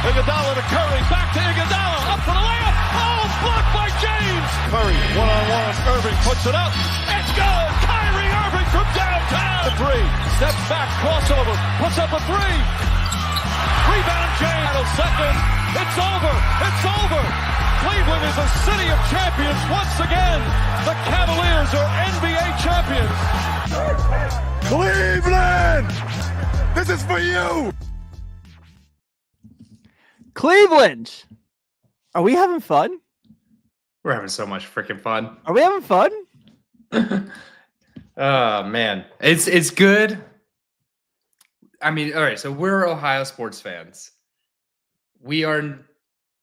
Iguodala to Curry, back to Iguodala, up for the layup. Oh, blocked by James. Curry, one-on-one with Irving, puts it up. It's good. Kyrie Irving from downtown. The three, steps back, crossover, puts up a three. Rebound James, second. It's over. It's over. Cleveland is a city of champions once again. The Cavaliers are NBA champions. Cleveland! This is for you! Cleveland! Are we having fun? We're having so much freaking fun. Are we having fun? Oh, man. It's good. I mean, all right, so we're Ohio sports fans.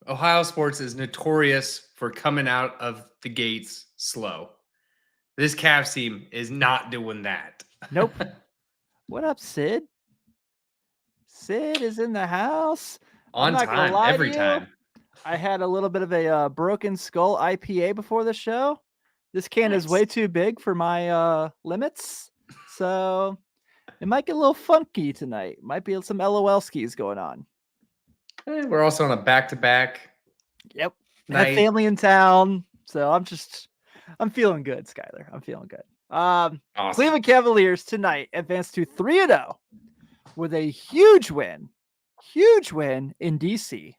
Ohio sports is notorious for coming out of the gates slow. This Cavs team is not doing that. Nope. What up, Sid? Sid is in the house. On time, every time. I had a little bit of a Broken Skull IPA before the show. This can is way too big for my limits, so it might get a little funky tonight. Might be some LOL skis going on. We're also on a back-to-back. Yep. I have family in town, so I'm feeling good, Skylar. I'm feeling good. Awesome. Cleveland Cavaliers tonight advanced to 3-0 with a huge win in DC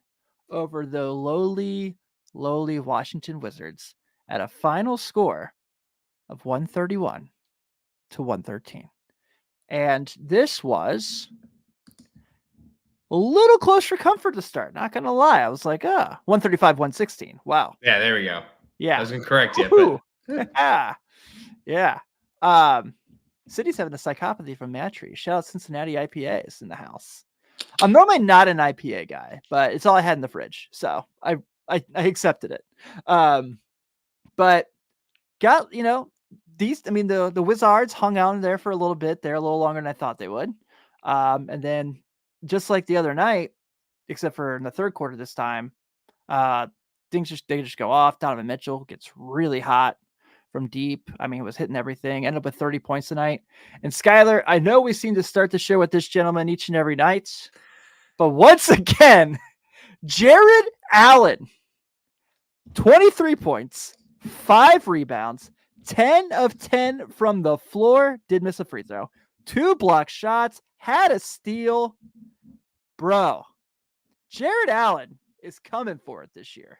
over the lowly Washington Wizards at a final score of 131-113. And this was a little close for comfort to start. Not going to lie. I was like, 135-116. Wow. Yeah, there we go. Yeah. I wasn't correct yet, but yeah. City's having a psychopathy from Matry. Shout out Cincinnati IPAs in the house. I'm normally not an IPA guy, but it's all I had in the fridge, so I accepted it. But got these. I mean, the Wizards hung out in there for a little bit. They're a little longer than I thought they would. And then just like the other night, except for in the third quarter this time, they just go off. Donovan Mitchell gets really hot from deep. I mean, he was hitting everything. Ended up with 30 points tonight. And Skylar, I know we seem to start the show with this gentleman each and every night, but once again, Jared Allen, 23 points, 5 rebounds, 10 of 10 from the floor. Did miss a free throw. 2 block shots. Had a steal. Bro, Jared Allen is coming for it this year.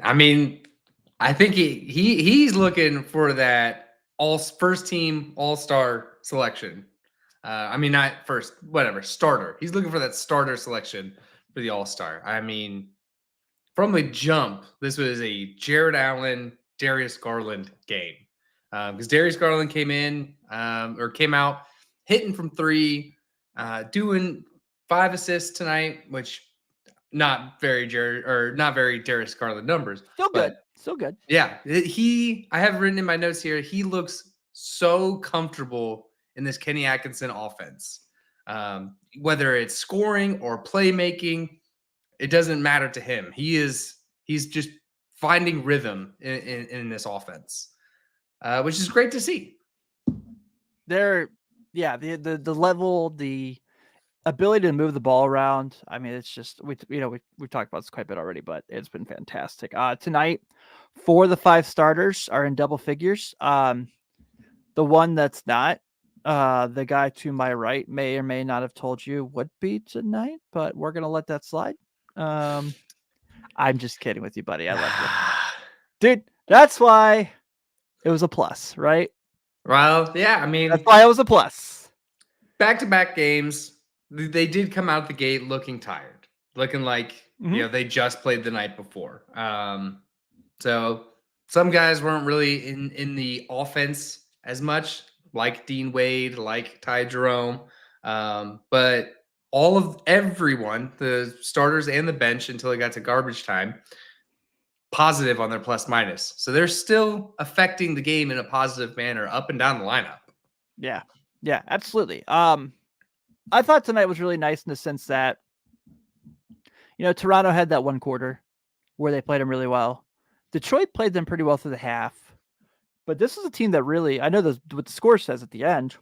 I mean, I think he's looking for that first team all-star selection. I mean, not first, whatever, starter. He's looking for that starter selection for the all-star. I mean, from the jump, this was a Jared Allen, Darius Garland game. Because Darius Garland came out hitting from 3, doing 5 assists tonight, which not very Darius Garland numbers. Still good. Yeah, I have written in my notes here, he looks so comfortable in this Kenny Atkinson offense. Whether it's scoring or playmaking, it doesn't matter to him. He's just finding rhythm in this offense, which is great to see. The level, the ability to move the ball around. I mean, it's just we've talked about this quite a bit already, but it's been fantastic. Tonight, 4 of the 5 starters are in double figures. The one that's not, the guy to my right may or may not have told you would be tonight, but we're gonna let that slide. I'm just kidding with you, buddy. I love you, dude. That's why it was a plus, right? Well, yeah. I mean, that's why it was a plus. Back-to-back games. They did come out the gate looking tired, looking like they just played the night before. So some guys weren't really in the offense as much, like Dean Wade, like Ty Jerome. But everyone, the starters and the bench until it got to garbage time, positive on their plus minus. So they're still affecting the game in a positive manner up and down the lineup. Yeah, absolutely. I thought tonight was really nice in the sense that, Toronto had that one quarter where they played them really well. Detroit played them pretty well through the half. But this is a team that really, I know what the score says at the end,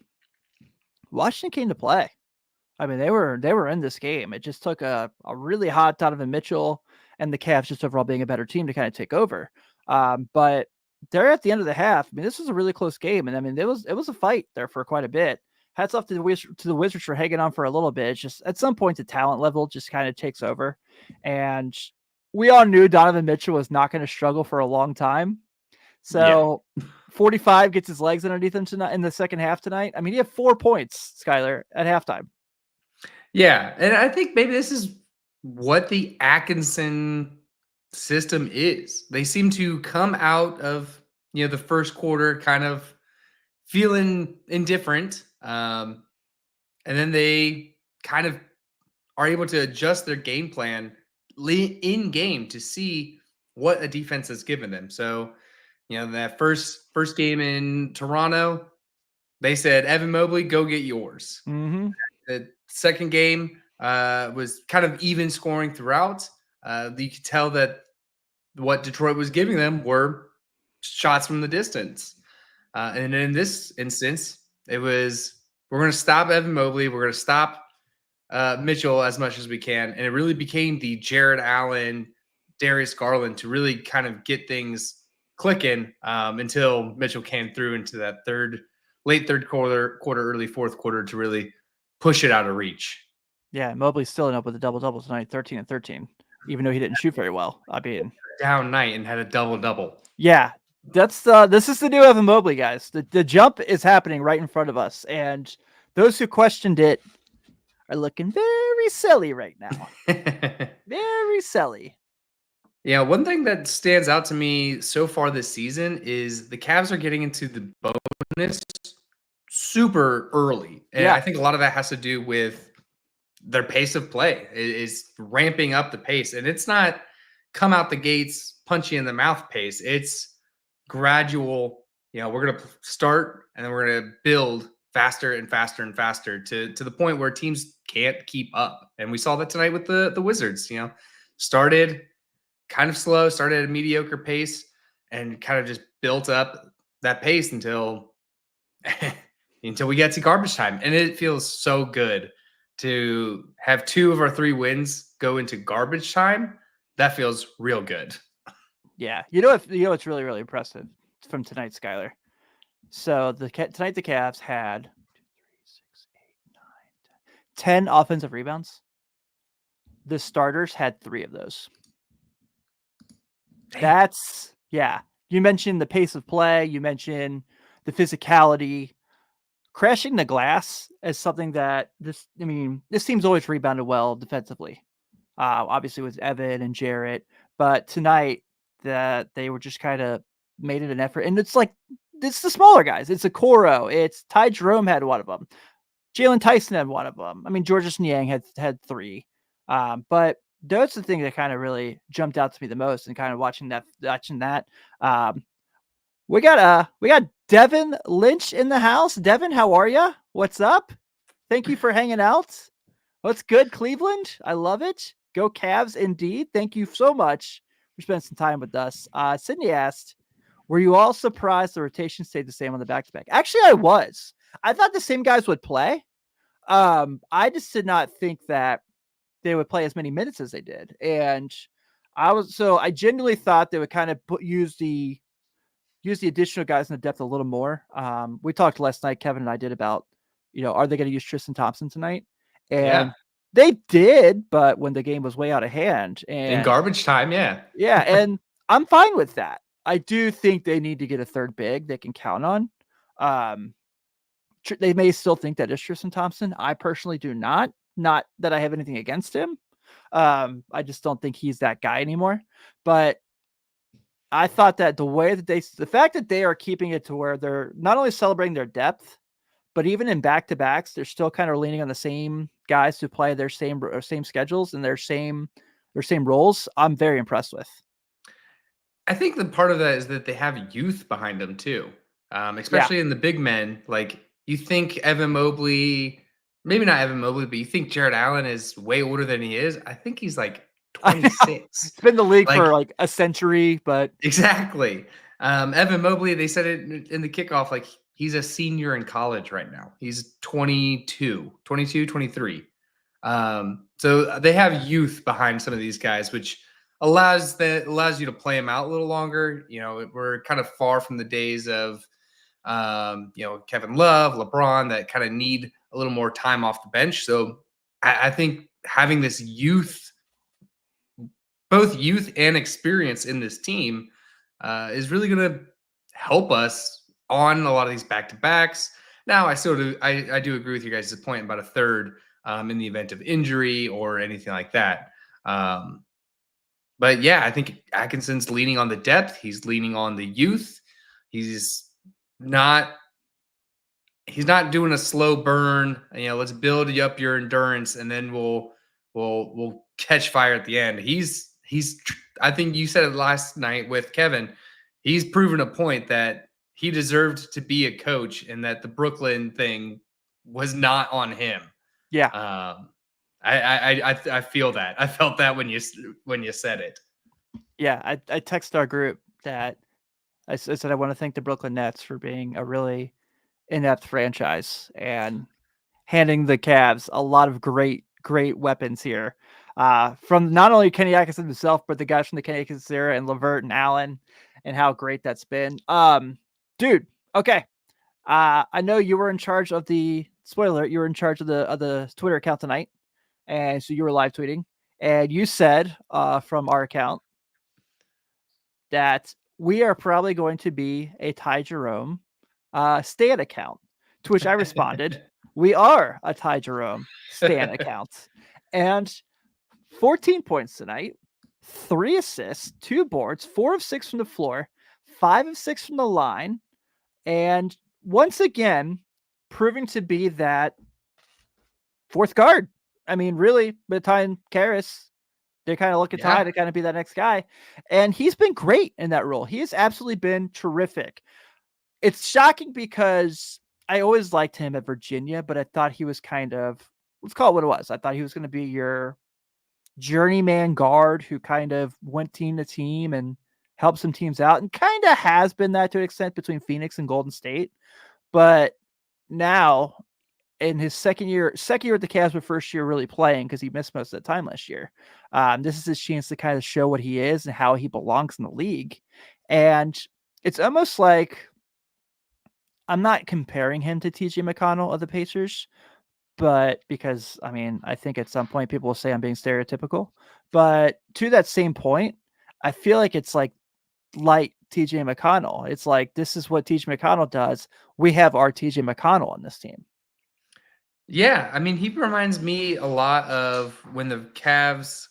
Washington came to play. I mean, they were in this game. It just took a really hot Donovan Mitchell and the Cavs just overall being a better team to kind of take over. But they're at the end of the half. I mean, this was a really close game, and I mean, it was a fight there for quite a bit. Hats off to the Wizards for hanging on for a little bit. It's just at some point the talent level just kind of takes over, and we all knew Donovan Mitchell was not going to struggle for a long time. So 45 gets his legs underneath him tonight in the second half tonight. I mean, he had 4 points, Skylar, at halftime. Yeah, and I think maybe this is what the Atkinson system is. They seem to come out of the first quarter kind of feeling indifferent, and then they kind of are able to adjust their game plan in game to see what a defense has given them. So, that first game in Toronto, they said, Evan Mobley, go get yours. Mm-hmm. The second game was kind of even scoring throughout. You could tell that what Detroit was giving them were shots from the distance. And in this instance, it was, we're going to stop Evan Mobley. We're going to stop Mitchell as much as we can. And it really became the Jared Allen, Darius Garland to really kind of get things clicking until Mitchell came through into that late third quarter, early fourth quarter to really push it out of reach. Yeah, Mobley's still up with a double-double tonight, 13 and 13, even though he didn't shoot very well. I mean, down night and had a double-double. Yeah, this is the new Evan Mobley, guys. The jump is happening right in front of us, and those who questioned it are looking very silly right now. Very silly. Yeah, one thing that stands out to me so far this season is the Cavs are getting into the bonus super early. And I think a lot of that has to do with their pace of play. It is ramping up the pace. And it's not come out the gates, punch you in the mouth pace. It's gradual. We're going to start and then we're going to build faster and faster and faster to the point where teams can't keep up. And we saw that tonight with the Wizards. Started kind of slow, started at a mediocre pace, and kind of just built up that pace until we get to garbage time. And it feels so good to have 2 of our 3 wins go into garbage time. That feels real good. Yeah. What's really, really impressive from tonight, Skylar? So tonight the Cavs had 10 offensive rebounds. The starters had 3 of those. Damn. You mentioned the pace of play. You mentioned the physicality. Crashing the glass is something that this team's always rebounded well defensively. Obviously with Evan and Jarrett, but tonight that they were just kind of made it an effort. And it's the smaller guys. It's Okoro. It's Ty Jerome had one of them. Jalen Tyson had one of them. I mean, Georges Niang had 3. But that's the thing that kind of really jumped out to me the most, and kind of watching that. We got Devin Lynch in the house. Devin, how are you? What's up? Thank you for hanging out. What's good, Cleveland? I love it. Go Cavs, indeed. Thank you so much for spending some time with us. Sydney asked, were you all surprised the rotation stayed the same on the back-to-back? Actually, I was. I thought the same guys would play. I just did not think that they would play as many minutes as they did. And I genuinely thought they would kind of use the additional guys in the depth a little more. We talked last night, Kevin and I did, about, are they going to use Tristan Thompson tonight? And they did, but when the game was way out of hand and in garbage time. Yeah. And I'm fine with that. I do think they need to get a third big they can count on. They may still think that is Tristan Thompson. I personally do not. Not that I have anything against him. I just don't think he's that guy anymore. But I thought that the fact that they are keeping it to where they're not only celebrating their depth, but even in back-to-backs, they're still kind of leaning on the same guys to play their same schedules and their same roles. I'm very impressed with. I think the part of that is that they have youth behind them too, especially in the big men. Like, you think Evan Mobley, maybe not Evan Mobley, but you think Jared Allen is way older than he is. I think he's like 26. It's been in the league for like a century, but exactly. Evan Mobley, they said it in the kickoff, like he's a senior in college right now. He's 22, 23. So they have youth behind some of these guys, which allows you to play them out a little longer. We're kind of far from the days of Kevin Love, LeBron, that kind of need a little more time off the bench. So I think having this both youth and experience in this team is really going to help us on a lot of these back-to-backs. Now, I do agree with you guys' point about a third in the event of injury or anything like that. But yeah, I think Atkinson's leaning on the depth. He's leaning on the youth. He's not doing a slow burn. Let's build up your endurance, and then we'll catch fire at the end. I think you said it last night with Kevin. He's proven a point that he deserved to be a coach, and that the Brooklyn thing was not on him. Yeah. I feel that. I felt that when you said it. Yeah, I texted our group that I said I want to thank the Brooklyn Nets for being a really inept franchise and handing the Cavs a lot of great weapons here. From not only Kenny Atkinson himself, but the guys from the Kenny Atkinson era and LeVert and Allen, and how great that's been. Dude, okay. I know you were in charge of the spoiler. You were in charge of the Twitter account tonight, and so you were live tweeting, and you said from our account that we are probably going to be a Ty Jerome Stan account. To which I responded, we are a Ty Jerome Stan account. And 14 points tonight, 3 assists, 2 boards, 4 of 6 from the floor, 5 of 6 from the line. And once again, proving to be that fourth guard. I mean, really, by the time Karras, they kind of look at Ty to kind of be that next guy. And he's been great in that role. He has absolutely been terrific. It's shocking because I always liked him at Virginia, but I thought he was kind of, let's call it what it was. I thought he was going to be your journeyman guard who kind of went team to team and helped some teams out, and kind of has been that to an extent between Phoenix and Golden State. But now in his second year at the Cavs, but first year really playing because he missed most of the time last year. This is his chance to kind of show what he is and how he belongs in the league. And it's almost like, I'm not comparing him to TJ McConnell of the Pacers, but because, I mean, I think at some point people will say I'm being stereotypical, but to that same point, I feel like it's like light TJ McConnell. It's like, this is what TJ McConnell does. We have our TJ McConnell on this team. Yeah, I mean, he reminds me a lot of when the Cavs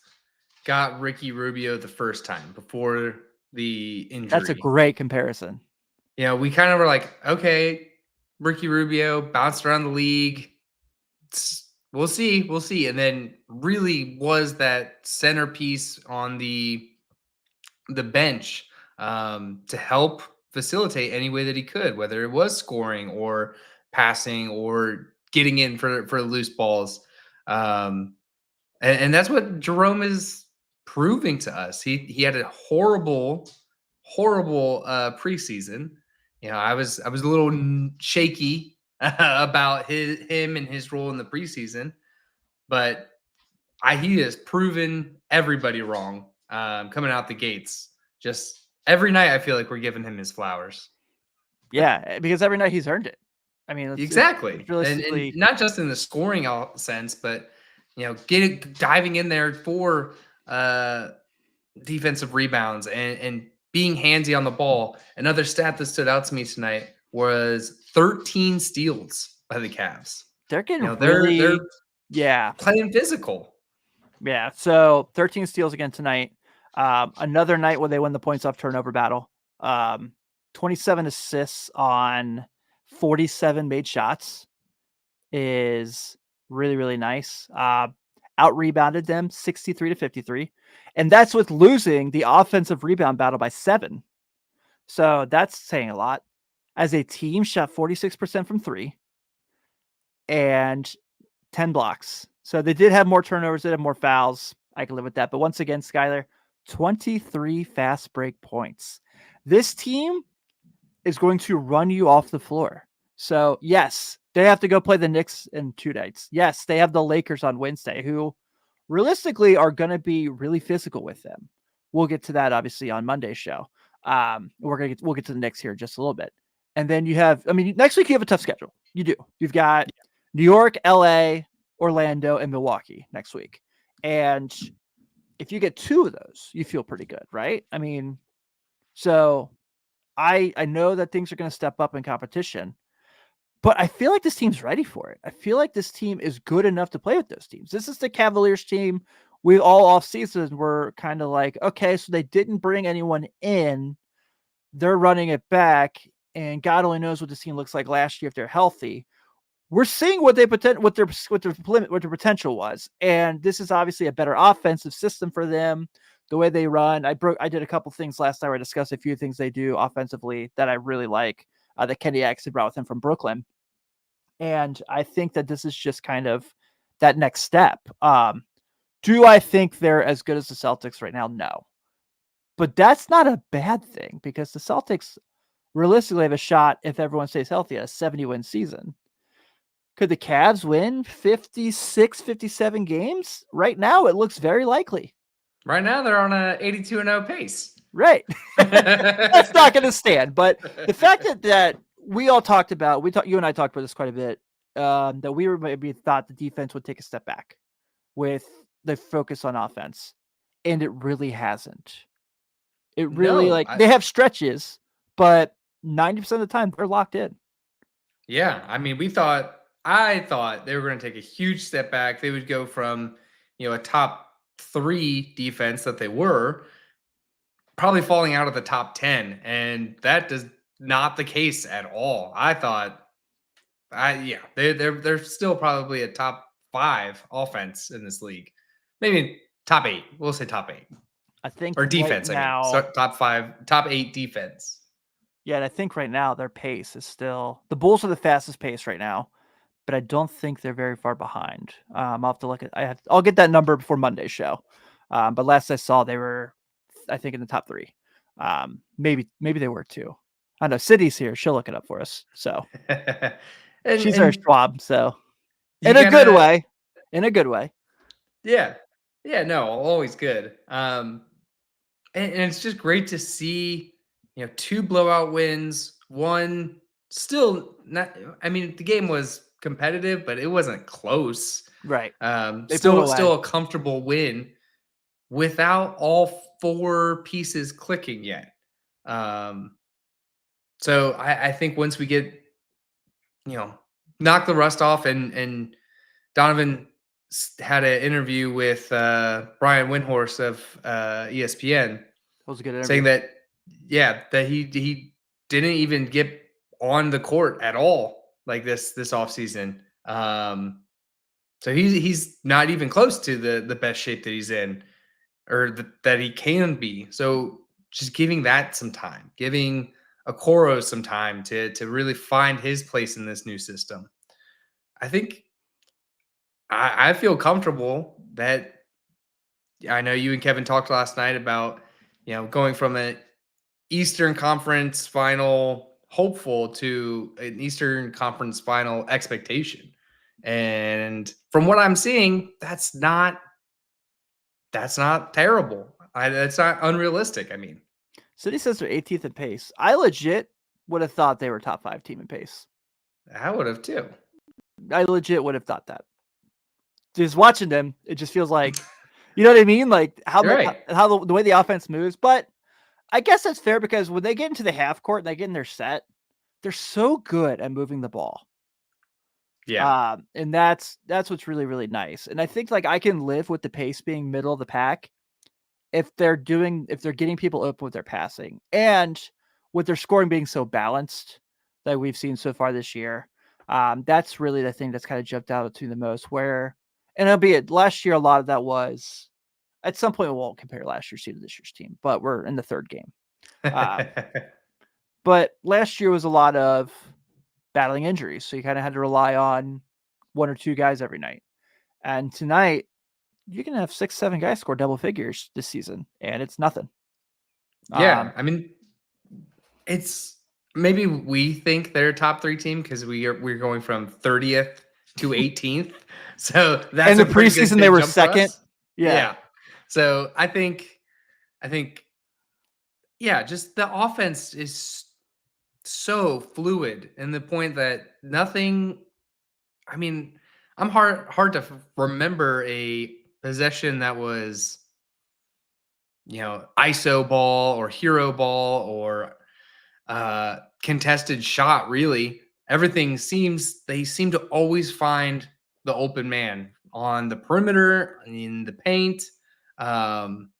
got Ricky Rubio the first time before the injury. That's a great comparison. We kind of were like, okay, Ricky Rubio bounced around the league. We'll see. And then really was that centerpiece on the bench to help facilitate any way that he could, whether it was scoring or passing or getting in for loose balls. And that's what Jerome is proving to us. He had a horrible preseason. I was a little shaky about him and his role in the preseason, but he has proven everybody wrong coming out the gates. Just every night, I feel like we're giving him his flowers. Yeah, because every night he's earned it. I mean, exactly, realistically, and not just in the scoring sense, but diving in there for defensive rebounds and being handsy on the ball. Another stat that stood out to me tonight was 13 steals by the Cavs. They're getting they're playing physical. Yeah, so 13 steals again tonight. Another night where they win the points off turnover battle. 27 assists on 47 made shots is really, really nice. Out rebounded them 63-53. And that's with losing the offensive rebound battle by 7. So that's saying a lot. As a team, shot 46% from 3 and 10 blocks. So they did have more turnovers, they had more fouls. I can live with that. But once again, Skylar, 23 fast break points. This team is going to run you off the floor. So yes, they have to go play the Knicks in 2 nights. Yes, they have the Lakers on Wednesday, who realistically are going to be really physical with them. We'll get to that obviously on Monday's show. We'll get to the Knicks here in just a little bit. And then you have, I mean, next week you have a tough schedule. You do. You've got New York, LA, Orlando, and Milwaukee next week. And if you get 2 of those, you feel pretty good, right? I mean, so I know that things are going to step up in competition, but I feel like this team's ready for it. I feel like this team is good enough to play with those teams. This is the Cavaliers team. We all off season were kind of like, okay, so they didn't bring anyone in. They're running it back, and God only knows what this team looks like last year if they're healthy. We're seeing what their potential was, and this is obviously a better offensive system for them. The way they run, I did a couple things last night where I discussed a few things they do offensively that I really like. That Kenny X had brought with him from Brooklyn, and I think that this is just kind of that next step. Do I think they're as good as the Celtics right now? No, but that's not a bad thing because the Celtics realistically have a shot if everyone stays healthy at a 70-win season. Could the Cavs win 56, 57 games? Right now, it looks very likely. Right now, they're on a 82-0 pace. Right. That's not going to stand. But the fact that we all talked about, you and I talked about this quite a bit, that we were maybe thought the defense would take a step back with the focus on offense. And it really hasn't. It really, they have stretches, but 90% of the time, they're locked in. Yeah. I mean, I thought they were going to take a huge step back. They would go from, a top 3 defense that they were, probably falling out of the top 10. And that is not the case at all. I thought, they're still probably a top 5 offense in this league. Maybe top 8. We'll say top 8. I think or defense. Right now, so top 5, top 8 defense. Yeah, and I think right now their pace is still the Bulls are the fastest pace right now, but I don't think they're very far behind. I'll have to look at. I'll get that number before Monday's show. But last I saw, they were, I think, in the top 3. Maybe they were 2. I know Sydney's here; she'll look it up for us. So she's our Schwab. So in a good way. Yeah. No, always good. And it's just great to see, 2 blowout wins, 1 still not. I mean, the game was competitive, but it wasn't close. Right. Still a comfortable win without all 4 pieces clicking yet. So I think once we get, knock the rust off, and Donovan had an interview with Brian Windhorst of ESPN. That was a good interview. Saying that, that he didn't even get on the court at all like this offseason. So he's not even close to the best shape that he's in, or that he can be. So just giving that some time, giving Okoro some time to really find his place in this new system. I think I feel comfortable that I know you and Kevin talked last night about, going from an Eastern Conference final hopeful to an Eastern Conference final expectation. And from what I'm seeing, that's not terrible. That's not unrealistic. I mean, City says they're 18th in pace. I legit would have thought they were top 5 team in pace. I would have too. I legit would have thought that. Just watching them, it just feels like, you know what I mean? Like how the way the offense moves. But I guess that's fair because when they get into the half court and they get in their set, they're so good at moving the ball. Yeah. And that's what's really, really nice. And I think I can live with the pace being middle of the pack if they're getting people open with their passing and with their scoring being so balanced that we've seen so far this year. That's really the thing that's kind of jumped out to the most and albeit last year, a lot of that was at some point we won't compare last year's team to this year's team, but we're in the 3rd game. But last year was a lot of battling injuries. So you kind of had to rely on 1 or 2 guys every night. And tonight you can have 6, 7 guys score double figures this season and it's nothing. Yeah. I mean, it's maybe we think they're a top 3 team because we're going from 30th to 18th. So that's In the a pretty good preseason, they big were jump for second. us. Yeah. So I think, yeah, just the offense is so fluid in the point that nothing. I mean, I'm hard to remember a possession that was, ISO ball or hero ball or contested shot. Really, they seem to always find the open man on the perimeter, in the paint. Um,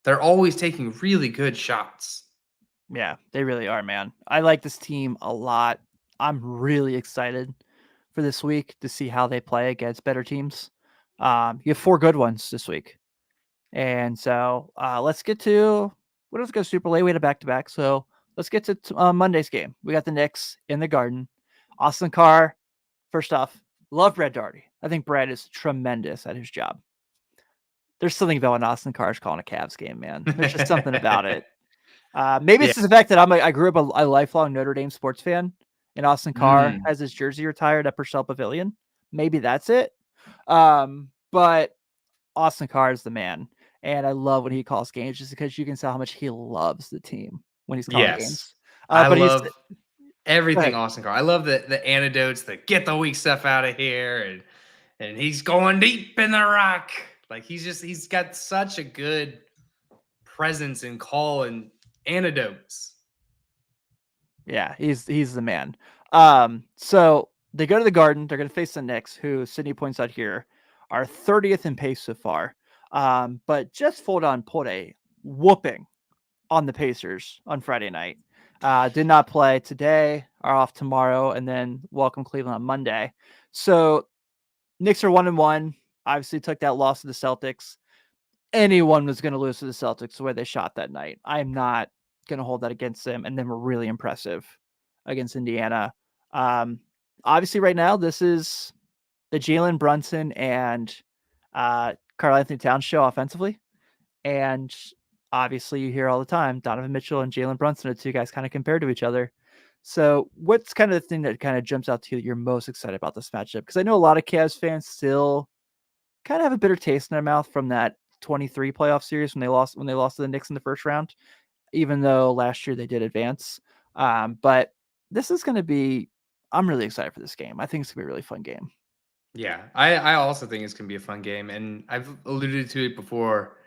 they're always taking really good shots. Yeah, they really are, man. I like this team a lot. I'm really excited for this week to see how they play against better teams. You have 4 good ones this week. And so let's go super late. We had a back-to-back. So let's get to Monday's game. We got the Knicks in the Garden. Austin Carr, first off, love Brad Daugherty. I think Brad is tremendous at his job. There's something about when Austin Carr is calling a Cavs game, man. There's just something about it. Maybe it's just the fact that I grew up a lifelong Notre Dame sports fan, and Austin Carr has his jersey retired at Purcell Pavilion. Maybe that's it. But Austin Carr is the man, and I love when he calls games just because you can tell how much he loves the team when he's calling games. I But love everything ahead. Austin Carr. I love the anecdotes that get the weak stuff out of here, and he's going deep in the rock. Like he's got such a good presence and call and anecdotes. Yeah, he's the man. So they go to the Garden. They're going to face the Knicks, who Sydney points out here are 30th in pace so far. But just pulled a whooping on the Pacers on Friday night. Did not play today, are off tomorrow, and then welcome Cleveland on Monday. So Knicks are 1-1. Obviously took that loss to the Celtics. Anyone was going to lose to the Celtics the way they shot that night. I'm not going to hold that against them. And then we're really impressive against Indiana. Obviously right now, this is the Jalen Brunson and Karl Anthony Towns show offensively. And obviously you hear all the time, Donovan Mitchell and Jalen Brunson are 2 guys kind of compared to each other. So what's kind of the thing that kind of jumps out to you that you're most excited about this matchup? Because I know a lot of Cavs fans still kind of have a bitter taste in their mouth from that 23 playoff series when they lost to the Knicks in the first round, even though last year they did advance. But this is going to be, I'm really excited for this game. I think it's going to be a really fun game. Yeah, I also think it's going to be a fun game. And I've alluded to it before.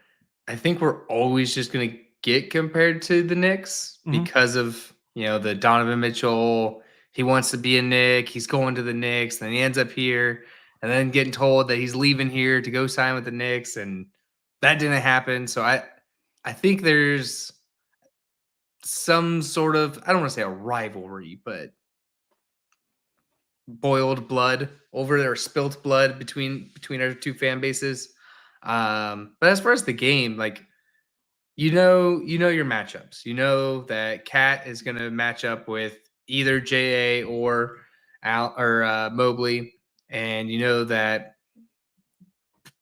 I think we're always just going to get compared to the Knicks because of, the Donovan Mitchell. He wants to be a Knick. He's going to the Knicks. Then he ends up here and then getting told that he's leaving here to go sign with the Knicks. And that didn't happen. So I think there's some sort of, I don't want to say a rivalry, but boiled blood over there, spilt blood between our 2 fan bases. But as far as the game, like, you know your matchups. You know that Cat is going to match up with either JA or Mobley, and you know that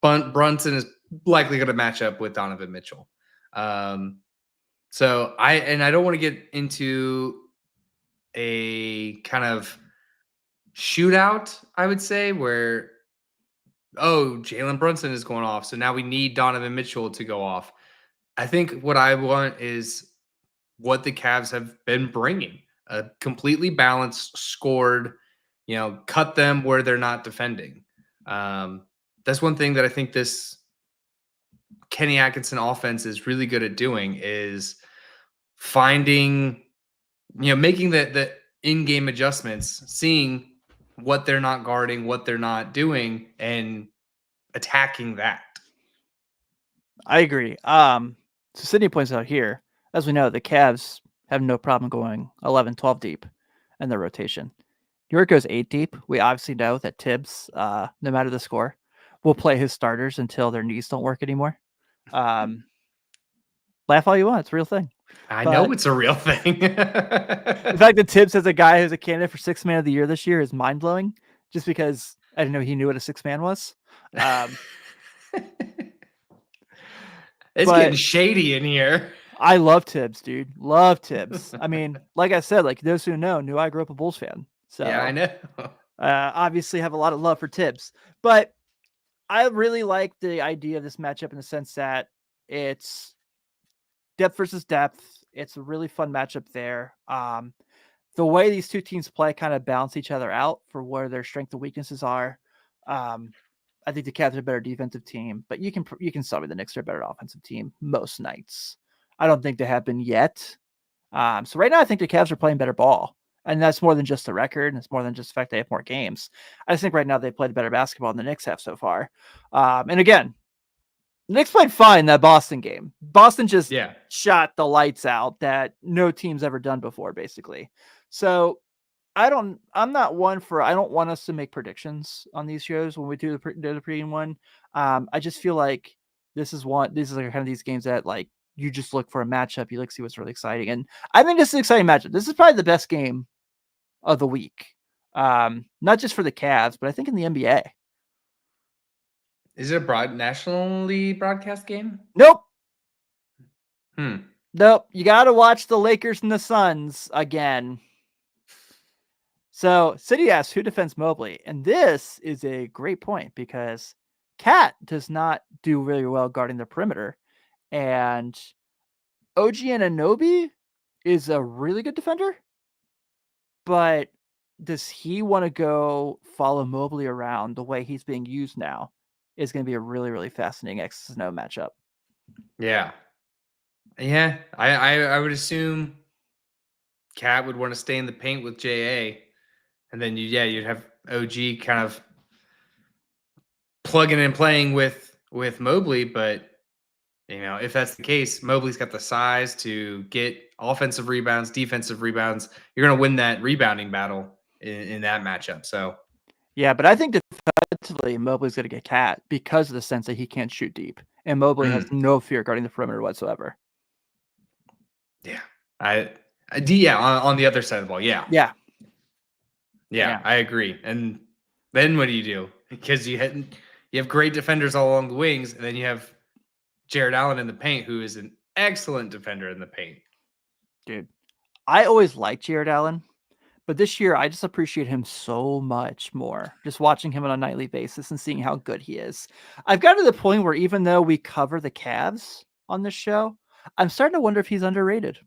Brunson is likely going to match up with Donovan Mitchell. So I don't want to get into a kind of shootout, I would say, where Jalen Brunson is going off, so now we need Donovan Mitchell to go off. I think what I want is what the Cavs have been bringing, a completely balanced, scored, cut them where they're not defending. That's one thing that I think this Kenny Atkinson offense is really good at doing, is finding, making the in-game adjustments, seeing what they're not guarding, what they're not doing, and attacking that. I agree. So Sydney points out here, as we know, the Cavs have no problem going 11, 12 deep in their rotation. New York goes 8 deep. We obviously know that Tibbs, no matter the score, will play his starters until their knees don't work anymore. Laugh all you want. It's a real thing. I know it's a real thing. The fact that Tibbs has a guy who's a candidate for 6th man of the year this year is mind-blowing, just because I didn't know he knew what a 6th man was. It's getting shady in here. I love Tibbs, dude. Love Tibbs. I mean, like I said, like those who know knew I grew up a Bulls fan. So Yeah, I know. obviously have a lot of love for Tibbs. But I really like the idea of this matchup in the sense that it's depth versus depth. It's a really fun matchup there. The way these two teams play kind of balance each other out for where their strengths and weaknesses are. I think the Cavs are a better defensive team, but you can tell me the Knicks are a better offensive team most nights. I don't think they have been yet. So right now, I think the Cavs are playing better ball, and that's more than just the record. And it's more than just the fact they have more games. I just think right now they played better basketball than the Knicks have so far. And again, the Knicks played fine that Boston game. Boston just shot the lights out that no team's ever done before, basically. So I don't want us to make predictions on these shows when we do the pregame one. I just feel like this is like kind of these games that like you just look for a matchup, you like see what's really exciting. And I think this is an exciting matchup. This is probably the best game of the week. Not just for the Cavs, but I think in the NBA. Is it a nationally broadcast game? Nope. Hmm. Nope. You got to watch the Lakers and the Suns again. So City asks, who defends Mobley? And this is a great point because Cat does not do really well guarding the perimeter. And OG Anunoby is a really good defender. But does he want to go follow Mobley around the way he's being used now? Is going to be a really, really fascinating X's and O matchup. Yeah. Yeah. I would assume Cat would want to stay in the paint with JA. And then you'd have OG kind of plugging and playing with Mobley, but if that's the case, Mobley's got the size to get offensive rebounds, defensive rebounds. You're going to win that rebounding battle in that matchup. So, yeah, but I think defensively, Mobley's going to get Cat because of the sense that he can't shoot deep, and Mobley has no fear guarding the perimeter whatsoever. Yeah, on the other side of the ball, yeah, I agree. And then what do you do? Because you have great defenders all along the wings, and then you have Jared Allen in the paint, who is an excellent defender in the paint. Dude, I always liked Jared Allen, but this year I just appreciate him so much more. Just watching him on a nightly basis and seeing how good he is. I've got to the point where even though we cover the Cavs on this show, I'm starting to wonder if he's underrated.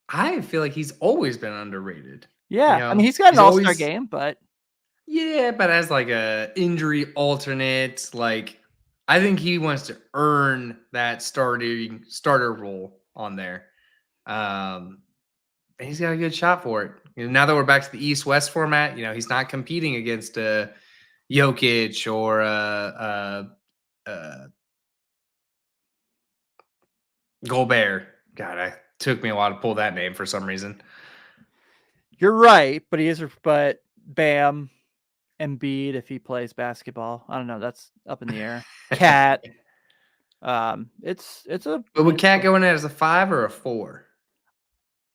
I feel like he's always been underrated. Yeah, I mean, he's got an all-star game, but but as like a injury alternate, like I think he wants to earn that starter role on there. And he's got a good shot for it. Now that we're back to the East-West format, he's not competing against Jokic or Gobert. God, it took me a while to pull that name for some reason. You're right, but Bam, Embiid, if he plays basketball, I don't know. That's up in the air. Cat. But would Cat go in as a 5 or a 4?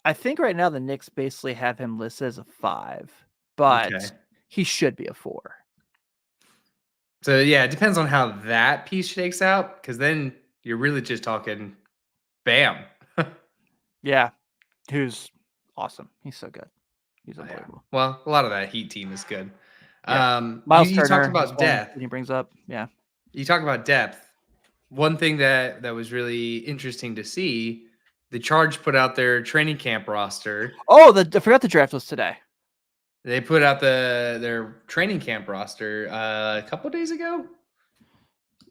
I think right now the Knicks basically have him listed as a 5, but he should be a 4. So yeah, it depends on how that piece shakes out, because then you're really just talking Bam. Yeah, who's awesome. He's so good. He's unbelievable. Yeah. Well, a lot of that Heat team is good. Yeah. Miles you Turner, talked about depth. He brings up, You talk about depth. One thing that was really interesting to see, the Charge put out their training camp roster. Oh, I forgot the draft was today. They put out their training camp roster a couple of days ago.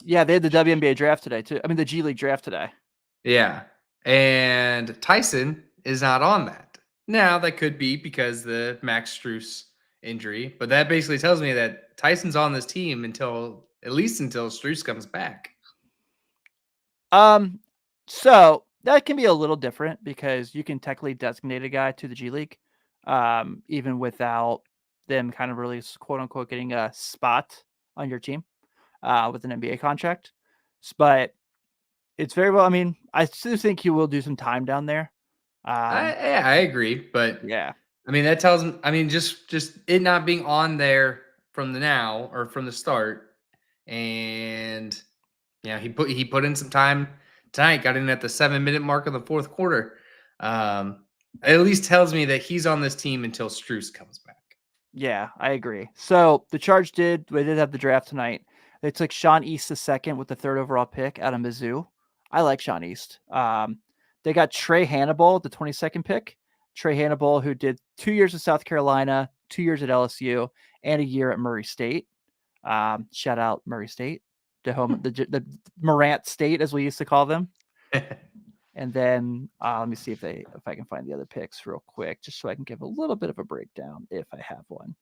Yeah, they had the WNBA draft today too. I mean, the G League draft today. Yeah, and Tyson is not on that. Now that could be because the Max Strus injury, but that basically tells me that Tyson's on this team at least until Strus comes back. So that can be a little different because you can technically designate a guy to the G League, even without them kind of really quote unquote getting a spot on your team, with an NBA contract. But it's very well. I mean, I still think he will do some time down there. I agree, but yeah, I mean that tells me. I mean, just it not being on there from the start, and he put in some time tonight. Got in at the 7-minute mark of the fourth quarter. At least tells me that he's on this team until Strus comes back. Yeah, I agree. So the Charge did have the draft tonight. They took Sean East II with the 3rd overall pick out of Mizzou. I like Sean East. They got Trey Hannibal, the 22nd pick. Trey Hannibal, who did 2 years at South Carolina, 2 years at LSU, and a year at Murray State. Shout out Murray State, the Morant State, as we used to call them. And then let me see if I can find the other picks real quick, just so I can give a little bit of a breakdown if I have one.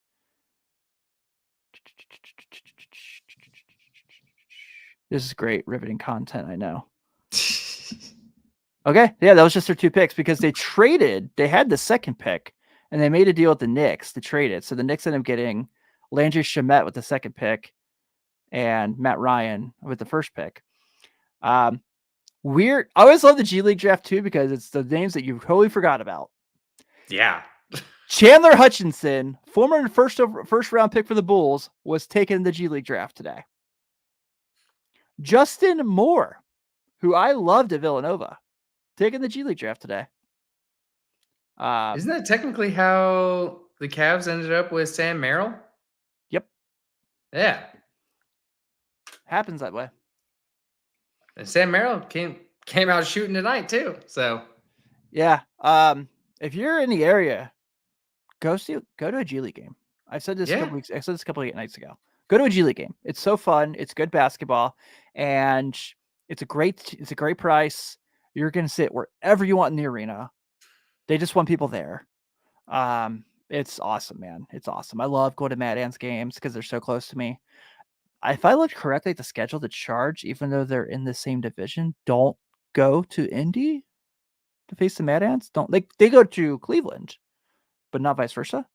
This is great riveting content, I know. Okay, yeah, that was just their 2 picks because they traded. They had the 2nd pick, and they made a deal with the Knicks to trade it. So the Knicks ended up getting Landry Shamet with the 2nd pick and Matt Ryan with the 1st pick. Weird. I always love the G League draft too because it's the names that you totally forgot about. Yeah. Chandler Hutchinson, former first round pick for the Bulls, was taken in the G League draft today. Justin Moore, who I loved at Villanova, taking the G League draft today. Isn't that technically how the Cavs ended up with Sam Merrill? Yep. Yeah. Happens that way. And Sam Merrill came out shooting tonight too. So yeah. If you're in the area, go to a G League game. I said this a couple of nights ago. Go to a G League game. It's so fun. It's good basketball, and it's a great price. You're gonna sit wherever you want in the arena. They just want people there. It's awesome, man. It's awesome. I love going to Mad Ants games because they're so close to me. If I look correctly at the schedule, the Charge, even though they're in the same division, don't go to Indy to face the Mad Ants. They go to Cleveland, but not vice versa.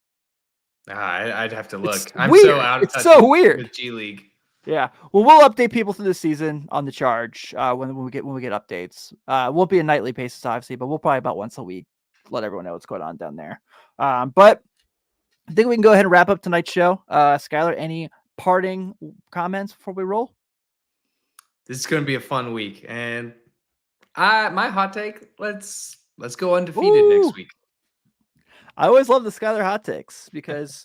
I'd have to look. It's I'm weird. so out of touch. It's so weird with G League. Yeah. Well, we'll update people through the season on the Charge when we get updates. Won't be a nightly basis, obviously, but we'll probably about once a week let everyone know what's going on down there. But I think we can go ahead and wrap up tonight's show. Skylar, any parting comments before we roll? This is going to be a fun week, and my hot take: let's go undefeated next week. I always love the Skylar hot takes because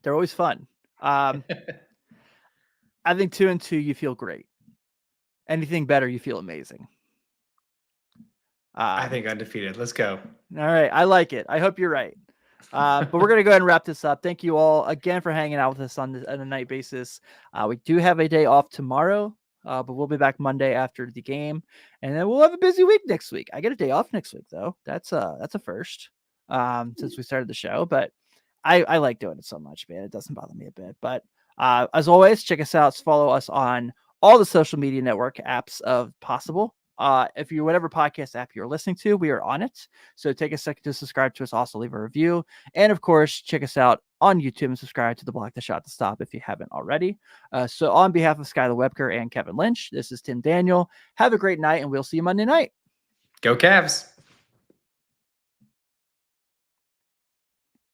they're always fun. I think 2-2, you feel great. Anything better, you feel amazing. I think undefeated. Let's go. All right. I like it. I hope you're right. But we're going to go ahead and wrap this up. Thank you all again for hanging out with us on a night basis. We do have a day off tomorrow, but we'll be back Monday after the game, and then we'll have a busy week next week. I get a day off next week though. That's a first since we started the show, but I like doing it so much, man. It doesn't bother me a bit. But as always, check us out. Follow us on all the social media network apps of possible. If you whatever podcast app you're listening to, we are on it. So take a second to subscribe to us. Also leave a review, and of course, check us out on YouTube and subscribe to the Block the Shot to Stop if you haven't already. So on behalf of Skylar Webker and Kevin Lynch, this is Tim Daniel. Have a great night, and we'll see you Monday night. Go Cavs.